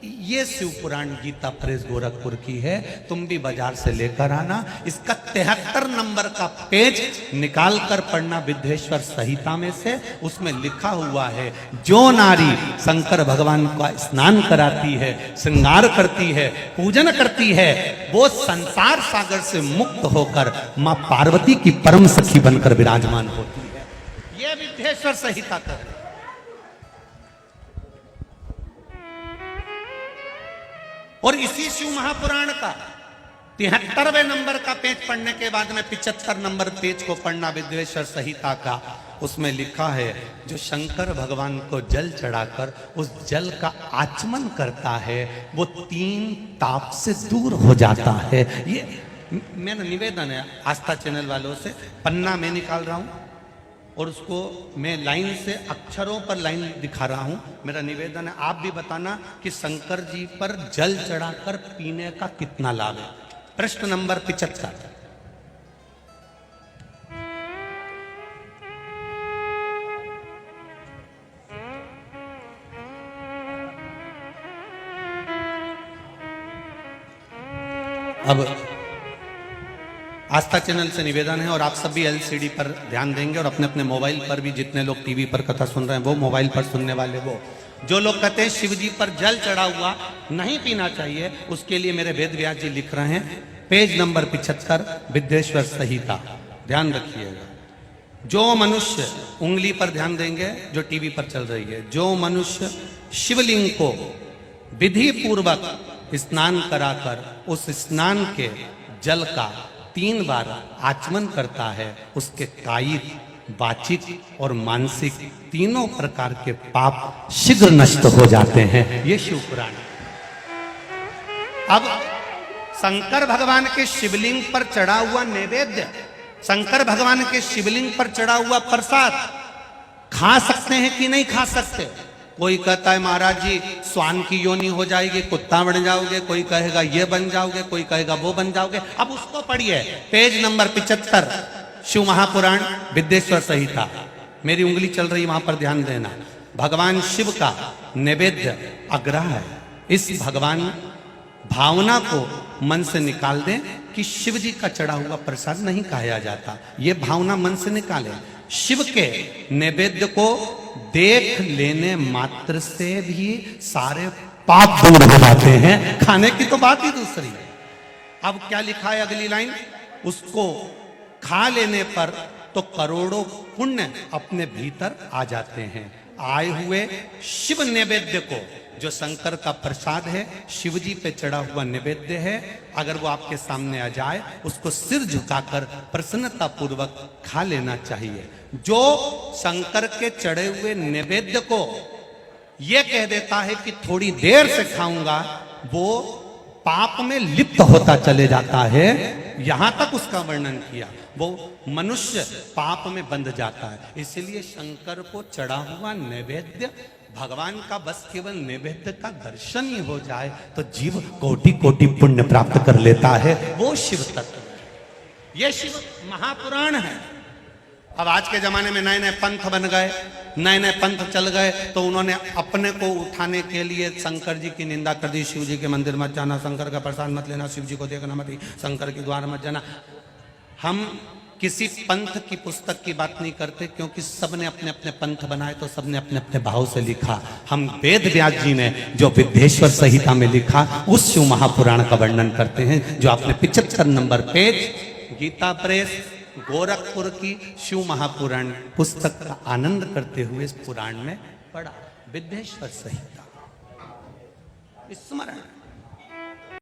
ये शिव पुराण गीता प्रेस गोरखपुर की है, तुम भी बाजार से लेकर आना। इसका 73 नंबर का पेज निकाल कर पढ़ना विद्येश्वर संहिता में से। उसमें लिखा हुआ है, जो नारी शंकर भगवान का स्नान कराती है, श्रृंगार करती है, पूजन करती है, वो संसार सागर से मुक्त होकर मां पार्वती की परम सखी बनकर विराजमान होती है। यह विद्येश्वर संहिता का है। और इसी शिव महापुराण का 73वें नंबर का पेज पढ़ने के बाद में 75 नंबर पेज को पढ़ना विद्येश्वर संहिता का। उसमें लिखा है, जो शंकर भगवान को जल चढ़ाकर उस जल का आचमन करता है, वो 3 ताप से दूर हो जाता है। ये मेरा निवेदन है आस्था चैनल वालों से, पन्ना मैं निकाल रहा हूं और उसको मैं लाइन से अक्षरों पर लाइन दिखा रहा हूं। मेरा निवेदन है, आप भी बताना कि शंकर जी पर जल चढ़ाकर पीने का कितना लाभ है। प्रश्न नंबर 75। अब आस्था चैनल से निवेदन है, और आप सब भी एलसीडी पर ध्यान देंगे, और अपने अपने मोबाइल पर भी, जितने लोग टीवी पर कथा सुन रहे हैं वो, मोबाइल पर सुनने वाले वो, जो लोग कहते हैं शिव जी पर जल चढ़ा हुआ नहीं पीना चाहिए, उसके लिए मेरे वेद व्यास जी लिख रहे हैं, पेज नंबर 75 विद्येश्वर संहिता। ध्यान रखिएगा। जो मनुष्य, उंगली पर ध्यान देंगे जो टीवी पर चल रही है, जो मनुष्य शिवलिंग को विधि पूर्वक स्नान कराकर उस स्नान के जल का 3 बार आचमन करता है, उसके कायिक, वाचिक और मानसिक तीनों प्रकार के पाप शीघ्र नष्ट हो जाते हैं। ये शिव पुराण। अब शंकर भगवान के शिवलिंग पर चढ़ा हुआ नैवेद्य, शंकर भगवान के शिवलिंग पर चढ़ा हुआ प्रसाद खा सकते हैं कि नहीं खा सकते? कोई कहता है महाराज जी स्वान की योनि हो जाएगी, कुत्ता बन जाओगे, कोई कहेगा ये बन जाओगे, कोई कहेगा वो बन जाओगे। अब उसको पढ़िए, पेज नंबर 75 शिव महापुराण विद्येश्वर संहिता। मेरी उंगली चल रही, वहां पर ध्यान देना। भगवान शिव का नैवेद्य अग्रह है। इस भगवान भावना को मन से निकाल दें कि शिव जी का चढ़ा हुआ प्रसाद नहीं खाया जाता, ये भावना मन से निकालें। शिव के नैवेद्य को देख लेने मात्र से भी सारे पाप दूर हो जाते हैं, खाने की तो बात ही दूसरी है। अब क्या लिखा है अगली लाइन, उसको खा लेने पर तो करोड़ों पुण्य अपने भीतर आ जाते हैं। आए हुए शिव नैवेद्य को, जो शंकर का प्रसाद है, शिव जी पे चढ़ा हुआ नैवेद्य है, अगर वो आपके सामने आ जाए, उसको सिर झुकाकर प्रसन्नता पूर्वक खा लेना चाहिए। जो शंकर के चढ़े हुए नैवेद्य को ये कह देता है कि थोड़ी देर से खाऊंगा, वो पाप में लिप्त होता चले जाता है। यहां तक उसका वर्णन किया, वो मनुष्य पाप में बंध जाता है। इसलिए शंकर को चढ़ा हुआ नैवेद्य, भगवान का बस केवल नैवेद्य का दर्शन ही हो जाए तो जीव कोटि कोटि पुण्य प्राप्त कर लेता है। वो शिव तत्व, ये शिव महापुराण है। अब आज के जमाने में नए नए पंथ बन गए, नए नए पंथ चल गए, तो उन्होंने अपने को उठाने के लिए शंकर जी की निंदा कर दी। शिव जी के मंदिर मत जाना, शंकर का प्रसाद मत लेना, शिव जी को देखना मत, शंकर के द्वार मत जाना। हम किसी पंथ की पुस्तक की बात नहीं करते, क्योंकि सबने अपने अपने पंथ बनाए, तो सबने अपने अपने भाव से लिखा। हम वेद व्यास जी ने जो विद्येश्वर संहिता में लिखा, उस शिव महापुराण का वर्णन करते हैं, जो आपने 75 number page Gita press Gorakhpur की शिव महापुराण पुस्तक का आनंद करते हुए इस पुराण में पढ़ा। विद्येश्वर संहिता स्मरण।